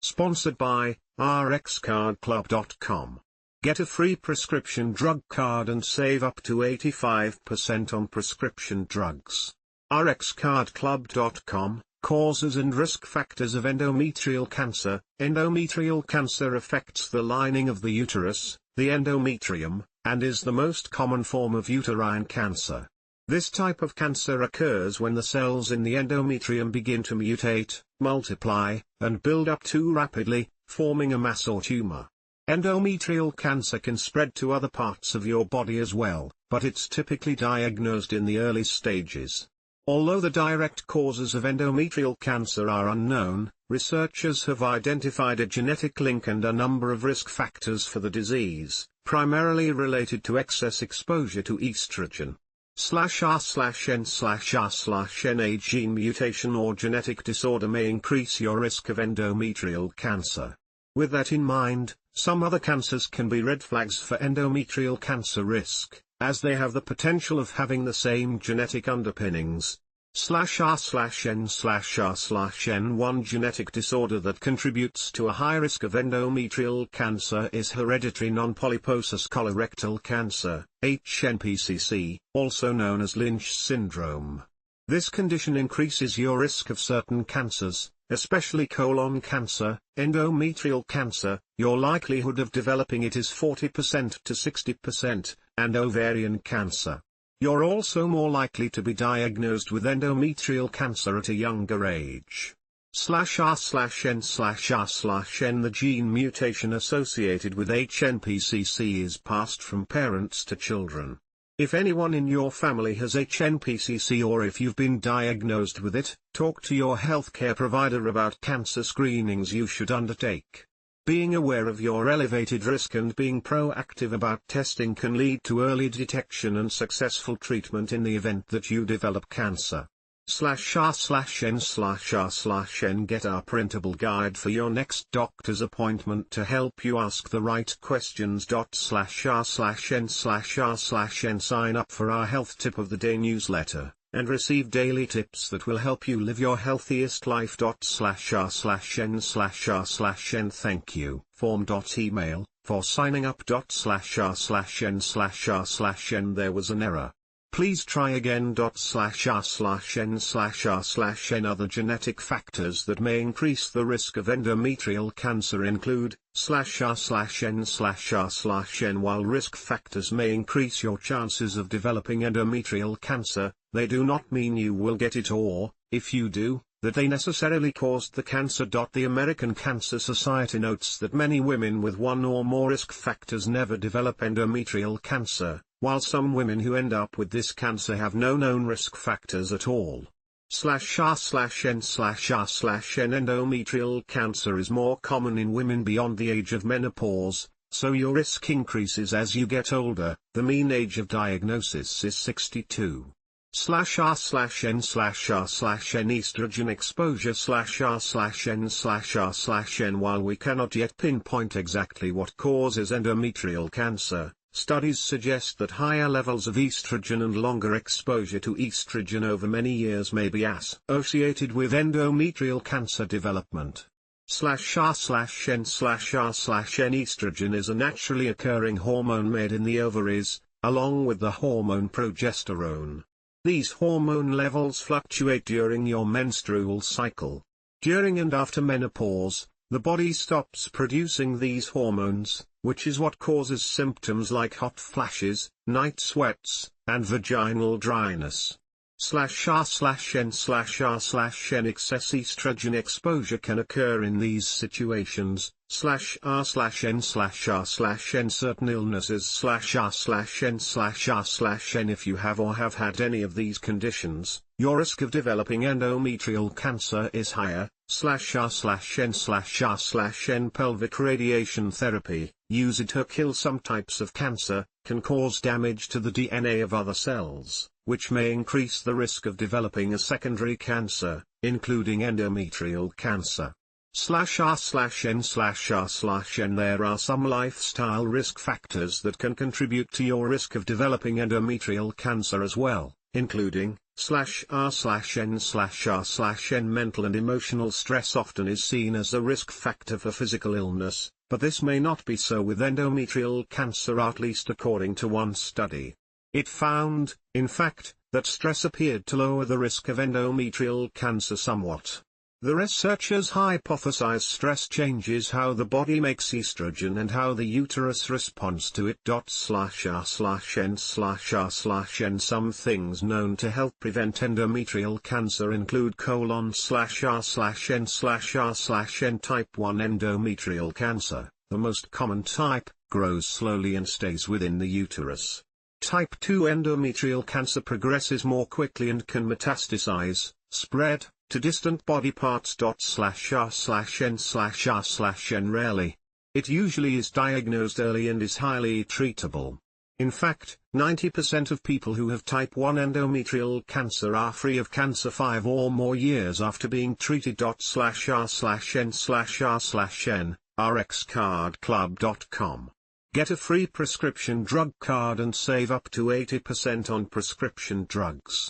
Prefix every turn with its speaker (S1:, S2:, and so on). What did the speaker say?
S1: Sponsored by RxCardClub.com. Get a free prescription drug card and save up to 85% on prescription drugs. RxCardClub.com. Causes and risk factors of endometrial cancer. Endometrial cancer affects the lining of the uterus, the endometrium, and is the most common form of uterine cancer. This type of cancer occurs when the cells in the endometrium begin to mutate, multiply, and build up too rapidly, forming a mass or tumor. Endometrial cancer can spread to other parts of your body as well, but it's typically diagnosed in the early stages. Although the direct causes of endometrial cancer are unknown, researchers have identified a genetic link and a number of risk factors for the disease, primarily related to excess exposure to estrogen. /R/N/R/N a gene mutation or genetic disorder may increase your risk of endometrial cancer. With that in mind, some other cancers can be red flags for endometrial cancer risk, as they have the potential of having the same genetic underpinnings. /R/N/R/N One genetic disorder that contributes to a high risk of endometrial cancer is hereditary non-polyposis colorectal cancer, HNPCC, also known as Lynch syndrome. This condition increases your risk of certain cancers, especially colon cancer, endometrial cancer. Your likelihood of developing it is 40% to 60%, and ovarian cancer. You're also more likely to be diagnosed with endometrial cancer at a younger age. /R/N/R/N The gene mutation associated with HNPCC is passed from parents to children. If anyone in your family has HNPCC or if you've been diagnosed with it, talk to your healthcare provider about cancer screenings you should undertake. Being aware of your elevated risk and being proactive about testing can lead to early detection and successful treatment in the event that you develop cancer. /R/N/R/N Get our printable guide for your next doctor's appointment to help you ask the right questions. /R/N/R/N Sign up for our Health Tip of the Day newsletter, and receive daily tips that will help you live your healthiest life. /R/N/R/N Thank you. Form.email, for signing up. /R/N/R/N There was an error. Please try again. /R/N/R/N Other genetic factors that may increase the risk of endometrial cancer include /R/N/R/N While risk factors may increase your chances of developing endometrial cancer, they do not mean you will get it or, if you do, that they necessarily caused the cancer. The American Cancer Society notes that many women with one or more risk factors never develop endometrial cancer, while some women who end up with this cancer have no known risk factors at all. /R/N/R/N Endometrial cancer is more common in women beyond the age of menopause, so your risk increases as you get older. The mean age of diagnosis is 62. /R/N/R/N Estrogen exposure. /R/N/R/N While we cannot yet pinpoint exactly what causes endometrial cancer, studies suggest that higher levels of estrogen and longer exposure to estrogen over many years may be associated with endometrial cancer development. /R/N/R/N Estrogen is a naturally occurring hormone made in the ovaries, along with the hormone progesterone. These hormone levels fluctuate during your menstrual cycle. During and after menopause, the body stops producing these hormones, which is what causes symptoms like hot flashes, night sweats, and vaginal dryness. /R/N/R/N Excess estrogen exposure can occur in these situations. /R/N/R/N Certain illnesses. /R/N/R/N If you have or have had any of these conditions, your risk of developing endometrial cancer is higher. /R/N/R/N Pelvic radiation therapy, used to kill some types of cancer, can cause damage to the DNA of other cells, which may increase the risk of developing a secondary cancer, including endometrial cancer. /R/N/R/N There are some lifestyle risk factors that can contribute to your risk of developing endometrial cancer as well, including r/n/r/n. Mental and emotional stress often is seen as a risk factor for physical illness, but this may not be so with endometrial cancer, at least according to one study. It found, in fact, that stress appeared to lower the risk of endometrial cancer somewhat. The researchers hypothesize stress changes how the body makes estrogen and how the uterus responds to it. R/n/r/n. Some things known to help prevent endometrial cancer include :r/n/r/n. Type 1 endometrial cancer, the most common type, grows slowly and stays within the uterus. Type 2 endometrial cancer progresses more quickly and can metastasize, spread, to distant body parts. R/n/r/n. Rarely. It usually is diagnosed early and is highly treatable. In fact, 90% of people who have type 1 endometrial cancer are free of cancer 5 or more years after being treated. R/n/r/n. rxcardclub.com. Get a free prescription drug card and save up to 80% on prescription drugs.